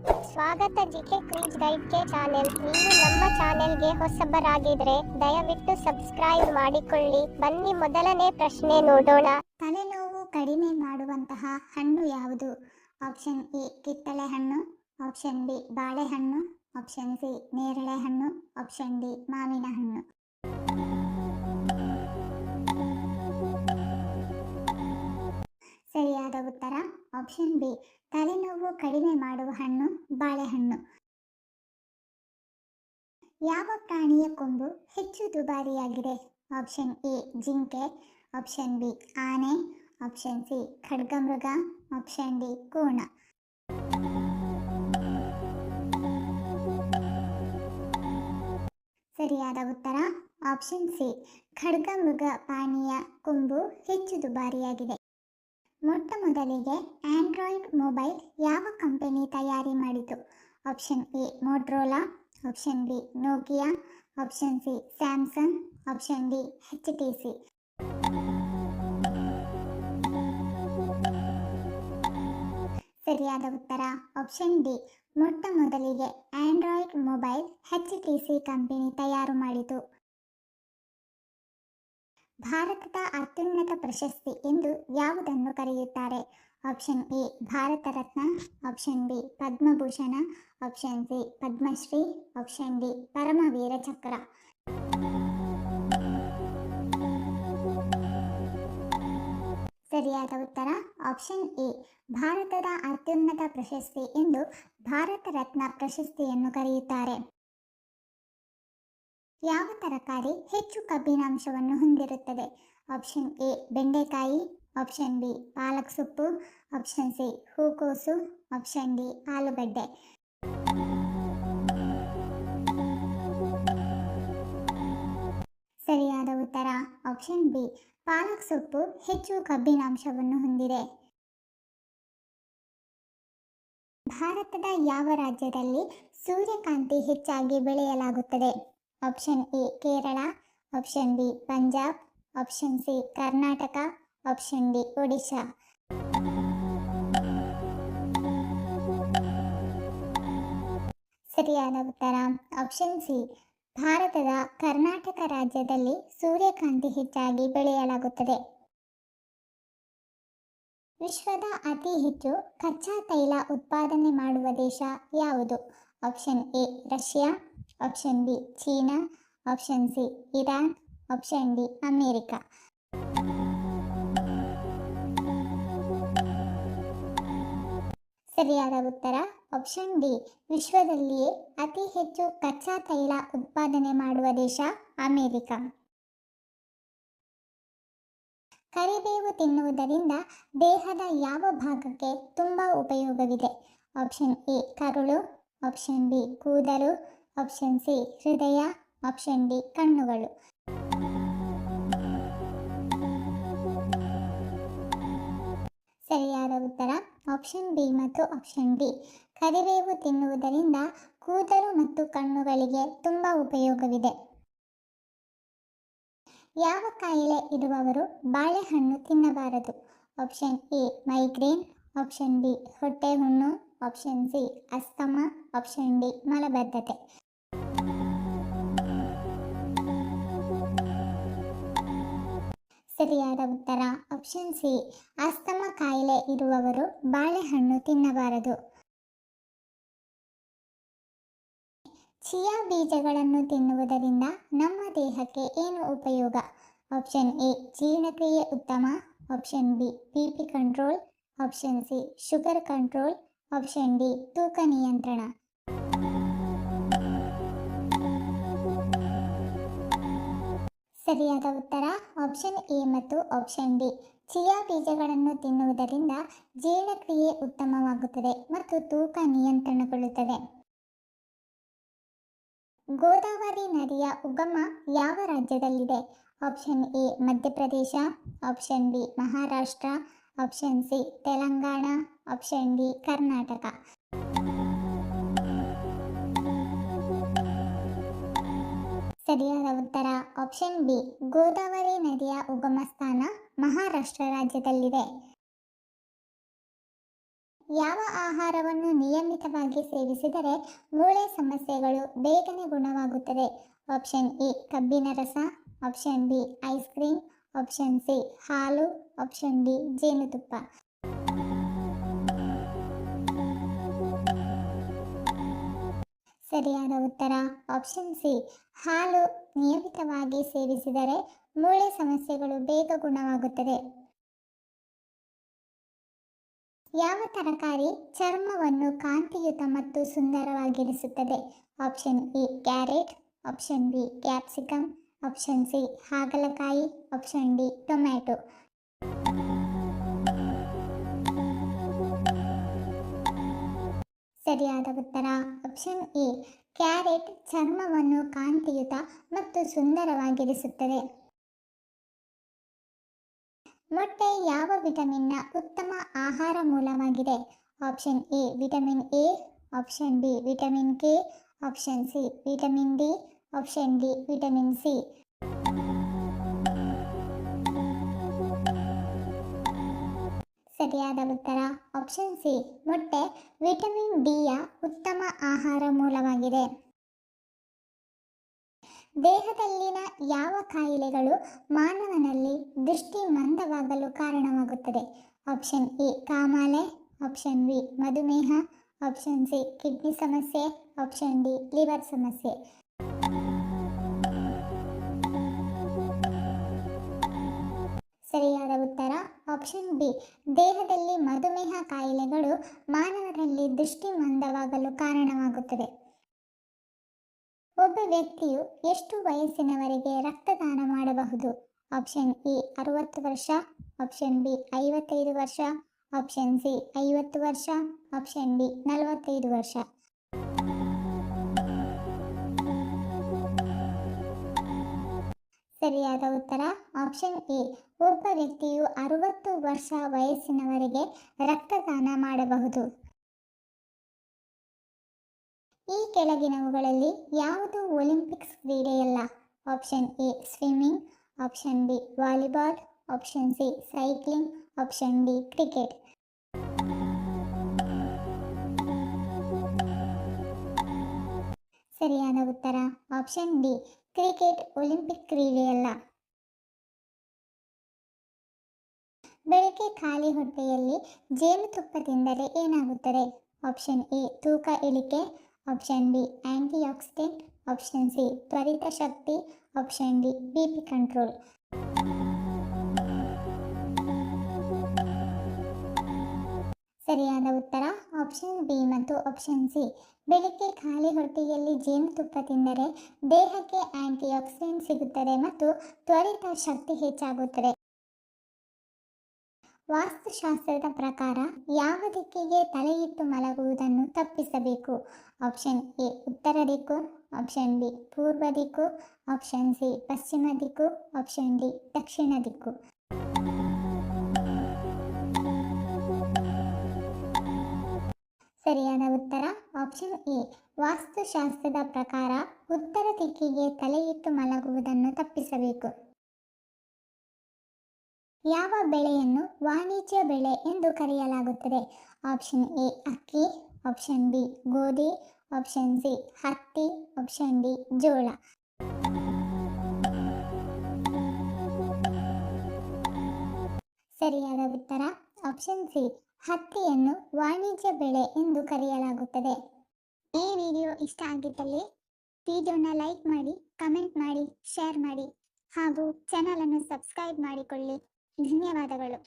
ಸ್ವಾಗತ GK quiz guide ಕೆ channel. ನೀವು ನಮ್ಮ ಚಾನೆಲ್ಗೆ ಹೊಸಬರಾಗಿದ್ರೆ ದಯವಿಟ್ಟು ಸಬ್ಸ್ಕ್ರೈಬ್ ಮಾಡಿಕೊಳ್ಳಿ. ಬನ್ನಿ ಮೊದಲನೇ ಪ್ರಶ್ನೆ ನೋಡೋಣ. ತಲೆನೋವು ಕಡಿಮೆ ಮಾಡುವಂತಹ ಹಣ್ಣು ಯಾವುದು? ಆಪ್ಷನ್ ಎ ಕಿತ್ತಳೆ ಹಣ್ಣು, ಆಪ್ಷನ್ ಬಿ ಬಾಳೆಹಣ್ಣು, ಆಪ್ಷನ್ ಸಿ ನೇರಳೆ ಹಣ್ಣು, ಆಪ್ಷನ್ ಡಿ ಮಾವಿನ ಹಣ್ಣು. ಸರಿಯಾದ ಉತ್ತರ ಆಪ್ಷನ್ ಬಿ, ತಲೆನೋವು ಕಡಿಮೆ ಮಾಡುವ ಹಣ್ಣು ಬಾಳೆಹಣ್ಣು. ಯಾವ ಪ್ರಾಣಿಯ ಕೊಂಬು ಹೆಚ್ಚು ದುಬಾರಿಯಾಗಿದೆ? ಆಪ್ಷನ್ ಎ ಜಿಂಕೆ, ಆಪ್ಷನ್ ಬಿ ಆನೆ, ಆಪ್ಷನ್ ಸಿ ಖಡ್ಗಮೃಗ, ಆಪ್ಷನ್ ಡಿ ಕೋಣ. ಸರಿಯಾದ ಉತ್ತರ ಆಪ್ಷನ್ ಸಿ, ಖಡ್ಗಮೃಗ ಪ್ರಾಣಿಯ ಕೊಂಬು ಹೆಚ್ಚು ದುಬಾರಿಯಾಗಿದೆ. ಮೊಟ್ಟ ಮೊದಲಿಗೆ ಆಂಡ್ರಾಯ್ಡ್ ಮೊಬೈಲ್ ಯಾವ ಕಂಪನಿ ತಯಾರಿ ಮಾಡಿತು? Option A Motorola, option B Nokia, option C Samsung, option D HTC. ಸರಿಯಾದ ಉತ್ತರ ಆಪ್ಷನ್ ಡಿ, ಮೊಟ್ಟ ಮೊದಲಿಗೆ ಆಂಡ್ರಾಯ್ಡ್ ಮೊಬೈಲ್ HTC ಕಂಪನಿ ತಯಾರು ಮಾಡಿತು. ಭಾರತದ ಅತ್ಯುನ್ನತ ಪ್ರಶಸ್ತಿ ಎಂದು ಯಾವುದನ್ನು ಕರೆಯುತ್ತಾರೆ? Option A Bharat Ratna, option B Padma Bhushan, option C Padma Shri, option D Param Vir Chakra. ಸರಿಯಾದ ಉತ್ತರ ಆಪ್ಷನ್ ಎ, ಭಾರತದ ಅತ್ಯುನ್ನತ ಪ್ರಶಸ್ತಿ ಎಂದು ಭಾರತ ರತ್ನ ಪ್ರಶಸ್ತಿಯನ್ನು ಕರೆಯುತ್ತಾರೆ. ಯಾವ ತರಕಾರಿ ಹೆಚ್ಚು ಕಬ್ಬಿನಾಂಶವನ್ನು ಹೊಂದಿರುತ್ತದೆ? ಆಪ್ಷನ್ ಎ ಬೆಂಡೆಕಾಯಿ, ಆಪ್ಷನ್ ಬಿ ಪಾಲಕ್ ಸೊಪ್ಪು, ಆಪ್ಷನ್ ಸಿ ಹೂಕೋಸು, ಆಪ್ಷನ್ ಡಿ ಆಲೂಗಡ್ಡೆ. ಸರಿಯಾದ ಉತ್ತರ ಆಪ್ಷನ್ ಬಿ, ಪಾಲಕ್ ಸೊಪ್ಪು ಹೆಚ್ಚು ಕಬ್ಬಿನಾಂಶವನ್ನು ಹೊಂದಿದೆ. ಭಾರತದ ಯಾವ ರಾಜ್ಯದಲ್ಲಿ ಸೂರ್ಯಕಾಂತಿ ಹೆಚ್ಚಾಗಿ ಬೆಳೆಯಲಾಗುತ್ತದೆ? Option A Kerala, option B Punjab, option C Karnataka, option D Odisha. ಸರಿಯಾದ ಉತ್ತರ ಆಪ್ಷನ್ ಸಿ, ಭಾರತದ ಕರ್ನಾಟಕ ರಾಜ್ಯದಲ್ಲಿ ಸೂರ್ಯಕಾಂತಿ ಹೆಚ್ಚಾಗಿ ಬೆಳೆಯಲಾಗುತ್ತದೆ. ವಿಶ್ವದ ಅತಿ ಹೆಚ್ಚು ಕಚ್ಚಾ ತೈಲ ಉತ್ಪಾದನೆ ಮಾಡುವ ದೇಶ ಯಾವುದು? Option A Russia, option B China, option C Iran, option D America. ಸರಿಯಾದ ಉತ್ತರ ಆಪ್ಷನ್ ಡಿ, ವಿಶ್ವದಲ್ಲಿಯೇ ಅತಿ ಹೆಚ್ಚು ಕಚ್ಚಾ ತೈಲ ಉತ್ಪಾದನೆ ಮಾಡುವ ದೇಶ ಅಮೇರಿಕ. ಕರಿಬೇವು ತಿನ್ನುವುದರಿಂದ ದೇಹದ ಯಾವ ಭಾಗಕ್ಕೆ ತುಂಬ ಉಪಯೋಗವಿದೆ? ಆಪ್ಷನ್ ಎ ಕರುಳು, ಆಪ್ಷನ್ ಬಿ ಕೂದಲು, ಆಪ್ಷನ್ ಸಿ ಹೃದಯ, ಆಪ್ಷನ್ ಡಿ ಕಣ್ಣುಗಳು. ಸರಿಯಾದ ಉತ್ತರ ಆಪ್ಷನ್ ಬಿ ಮತ್ತು ಆಪ್ಷನ್ ಡಿ. ಕರಿಬೇವು ತಿನ್ನುವುದರಿಂದ ಕೂದಲು ಮತ್ತು ಕಣ್ಣುಗಳಿಗೆ ತುಂಬ ಉಪಯೋಗವಿದೆ. ಯಾವ ಕಾಯಿಲೆ ಇರುವವರು ಬಾಳೆಹಣ್ಣು ತಿನ್ನಬಾರದು? Option A migraine, option B ಹೊಟ್ಟೆ ಹುಣ್ಣು, option C asthma, option D ಮಲಬದ್ಧತೆ. ಸರಿಯಾದ ಉತ್ತರ ಆಪ್ಷನ್ ಸಿ, ಅಸ್ತಮಾ ಕಾಯಿಲೆ ಇರುವವರು ಬಾಳೆಹಣ್ಣು ತಿನ್ನಬಾರದು. ಚಿಯಾ ಬೀಜಗಳನ್ನು ತಿನ್ನುವುದರಿಂದ ನಮ್ಮ ದೇಹಕ್ಕೆ ಏನು ಉಪಯೋಗ? ಆಪ್ಷನ್ ಎ ಜೀರ್ಣಕ್ರಿಯೆ ಉತ್ತಮ, option B BP control, option C sugar control, option D ತೂಕ ನಿಯಂತ್ರಣ. ಸರಿಯಾದ ಉತ್ತರ ಆಪ್ಷನ್ ಎ ಮತ್ತು ಆಪ್ಷನ್ ಡಿ. ಚಿಯಾ ಬೀಜಗಳನ್ನು ತಿನ್ನುವುದರಿಂದ ಜೀರ್ಣಕ್ರಿಯೆ ಉತ್ತಮವಾಗುತ್ತದೆ ಮತ್ತು ತೂಕ ನಿಯಂತ್ರಣಗೊಳ್ಳುತ್ತದೆ. ಗೋದಾವರಿ ನದಿಯ ಉಗಮ ಯಾವ ರಾಜ್ಯದಲ್ಲಿದೆ? Option A Madhya Pradesh, option B Maharashtra, option C Telangana, option D Karnataka. ಸರಿಯಾದ ಉತ್ತರ ಆಪ್ಷನ್ ಬಿ, ಗೋದಾವರಿ ನದಿಯ ಉಗಮ ಸ್ಥಾನ ಮಹಾರಾಷ್ಟ್ರ ರಾಜ್ಯದಲ್ಲಿದೆ. ಯಾವ ಆಹಾರವನ್ನು ನಿಯಮಿತವಾಗಿ ಸೇವಿಸಿದರೆ ಮೂಳೆ ಸಮಸ್ಯೆಗಳು ಬೇಗನೆ ಗುಣವಾಗುತ್ತದೆ? ಆಪ್ಷನ್ ಎ ಕಬ್ಬಿನ ರಸ, option B ice cream, option C ಹಾಲು, ಆಪ್ಷನ್ ಡಿ ಜೇನುತುಪ್ಪ. ಸರಿಯಾದ ಉತ್ತರ ಆಪ್ಷನ್ ಸಿ ಹಾಲು ನಿಯಮಿತವಾಗಿ ಸೇವಿಸಿದರೆ ಮೂಳೆ ಸಮಸ್ಯೆಗಳು ಬೇಗ ಗುಣವಾಗುತ್ತದೆ. ಯಾವ ತರಕಾರಿ ಚರ್ಮವನ್ನು ಕಾಂತಿಯುತ ಮತ್ತು ಸುಂದರವಾಗಿರಿಸುತ್ತದೆ? Option A carrot, option B capsicum, option C ಹಾಗಲಕಾಯಿ, ಆಪ್ಷನ್ ಡಿ ಟೊಮ್ಯಾಟೊ. ಸರಿಯಾದ ಉತ್ತರ ಆಪ್ಷನ್ ಎ ಕ್ಯಾರೆಟ್ ಚರ್ಮವನ್ನು ಕಾಂತಿಯುತ ಮತ್ತು ಸುಂದರವಾಗಿರಿಸುತ್ತದೆ. ಮೊಟ್ಟೆ ಯಾವ ವಿಟಮಿನ್ನ ಉತ್ತಮ ಆಹಾರ ಮೂಲವಾಗಿದೆ? Option A vitamin A, option B vitamin K, option C vitamin D, option D vitamin C. ಸರಿಯಾದ ಉತ್ತರ ಆಪ್ಷನ್ ಸಿ ಮೊಟ್ಟೆ ವಿಟಮಿನ್ ಡಿಯ ಉತ್ತಮ ಆಹಾರ ಮೂಲವಾಗಿದೆ. ದೇಹದಲ್ಲಿನ ಯಾವ ಕಾಯಿಲೆಗಳು ಮಾನವನಲ್ಲಿ ದೃಷ್ಟಿ ಮಂದವಾಗಲು ಕಾರಣವಾಗುತ್ತದೆ? ಆಪ್ಷನ್ ಎ ಕಾಮಾಲೆ, ಆಪ್ಷನ್ ಬಿ ಮಧುಮೇಹ, ಆಪ್ಷನ್ ಸಿ ಕಿಡ್ನಿ ಸಮಸ್ಯೆ, ಆಪ್ಷನ್ ಡಿ ಲಿವರ್ ಸಮಸ್ಯೆ. ಸರಿಯಾದ ಉತ್ತರ ಆಪ್ಷನ್ ಬಿ ದೇಹದಲ್ಲಿ ಮಧುಮೇಹ ಕಾಯಿಲೆಗಳು ಮಾನವರಲ್ಲಿ ದೃಷ್ಟಿ ಮಂದವಾಗಲು ಕಾರಣವಾಗುತ್ತದೆ. ಒಬ್ಬ ವ್ಯಕ್ತಿಯು ಎಷ್ಟು ವಯಸ್ಸಿನವರೆಗೆ ರಕ್ತದಾನ ಮಾಡಬಹುದು? ಆಪ್ಷನ್ ಎ 60 ವರ್ಷ, ಆಪ್ಷನ್ ಬಿ 55 ವರ್ಷ, ಆಪ್ಷನ್ ಸಿ 50 ವರ್ಷ, ಆಪ್ಷನ್ ಡಿ 45 ವರ್ಷ. ಸರಿಯಾದ ಉತ್ತರ ಆಪ್ಷನ್ ಎ ಒಬ್ಬ ವ್ಯಕ್ತಿಯು 60 ವರ್ಷ ವಯಸ್ಸಿನವರೆಗೆ ರಕ್ತದಾನ ಮಾಡಬಹುದು. ಈ ಕೆಳಗಿನವುಗಳಲ್ಲಿ ಯಾವುದು ಒಲಿಂಪಿಕ್ಸ್ ಕ್ರೀಡೆಯಲ್ಲ? Option A swimming, option B volleyball, option C cycling, option D cricket. ಸರಿಯಾದ ಉತ್ತರ ಆಪ್ಷನ್ ಡಿ ಕ್ರಿಕೆಟ್ ಒಲಿಂಪಿಕ್ ಕ್ರೀಡೆಯಲ್ಲ. ಬೆಳಗ್ಗೆ ಖಾಲಿ ಹೊಟ್ಟೆಯಲ್ಲಿ ಜೇನುತುಪ್ಪ ತಿಂದರೆ ಏನಾಗುತ್ತದೆ? ಆಪ್ಷನ್ ಎ ತೂಕ ಇಳಿಕೆ, option B antioxidant, option C ತ್ವರಿತ ಶಕ್ತಿ, ಆಪ್ಷನ್ ಡಿ ಬಿಪಿ ಕಂಟ್ರೋಲ್. ಸರಿಯಾದ ಉತ್ತರ ಆಪ್ಷನ್ ಬಿ ಮತ್ತು ಆಪ್ಷನ್ ಸಿ. ಬೆಳಗ್ಗೆ ಖಾಲಿ ಹೊಟ್ಟೆಯಲ್ಲಿ ಜೇನುತುಪ್ಪ ತಿಂದರೆ ದೇಹಕ್ಕೆ ಆಂಟಿ ಆಕ್ಸಿಡೆಂಟ್ ಸಿಗುತ್ತದೆ ಮತ್ತು ತ್ವರಿತ ಶಕ್ತಿ ಹೆಚ್ಚಾಗುತ್ತದೆ. ವಾಸ್ತುಶಾಸ್ತ್ರದ ಪ್ರಕಾರ ಯಾವ ದಿಕ್ಕಿಗೆ ತಲೆಯಿಟ್ಟು ಮಲಗುವುದನ್ನು ತಪ್ಪಿಸಬೇಕು? ಆಪ್ಷನ್ ಎ ಉತ್ತರ ದಿಕ್ಕು, ಆಪ್ಷನ್ ಬಿ ಪೂರ್ವ ದಿಕ್ಕು, ಆಪ್ಷನ್ ಸಿ ಪಶ್ಚಿಮ ದಿಕ್ಕು, ಆಪ್ಷನ್ ಡಿ ದಕ್ಷಿಣ ದಿಕ್ಕು. ಸರಿಯಾದ ಉತ್ತರ ಆಪ್ಷನ್ ಎ ವಾಸ್ತುಶಾಸ್ತ್ರದ ಪ್ರಕಾರ ಉತ್ತರ ದಿಕ್ಕಿಗೆ ತಲೆಯಿಟ್ಟು ಮಲಗುವುದನ್ನು ತಪ್ಪಿಸಬೇಕು. ಯಾವ ಬೆಳೆಯನ್ನು ವಾಣಿಜ್ಯ ಬೆಳೆ ಎಂದು ಕರೆಯಲಾಗುತ್ತದೆ? ಆಪ್ಷನ್ ಎ ಅಕ್ಕಿ, ಆಪ್ಷನ್ ಬಿ ಗೋಧಿ, ಆಪ್ಷನ್ ಸಿ ಹತ್ತಿ, ಆಪ್ಷನ್ ಡಿ ಜೋಳ. ಸರಿಯಾದ ಉತ್ತರ ಆಪ್ಷನ್ ಸಿ ಹತ್ತಿಯನ್ನು ವಾಣಿಜ್ಯ ಬೆಳೆ ಎಂದು ಕರೆಯಲಾಗುತ್ತದೆ. ಈ ವಿಡಿಯೋ ಇಷ್ಟ ಆಗಿದ್ದಲ್ಲಿ ವಿಡಿಯೋನ ಲೈಕ್ ಮಾಡಿ, ಕಮೆಂಟ್ ಮಾಡಿ, ಶೇರ್ ಮಾಡಿ ಹಾಗೂ ಚಾನಲನ್ನು ಸಬ್ಸ್ಕ್ರೈಬ್ ಮಾಡಿಕೊಳ್ಳಿ. ಧನ್ಯವಾದಗಳು.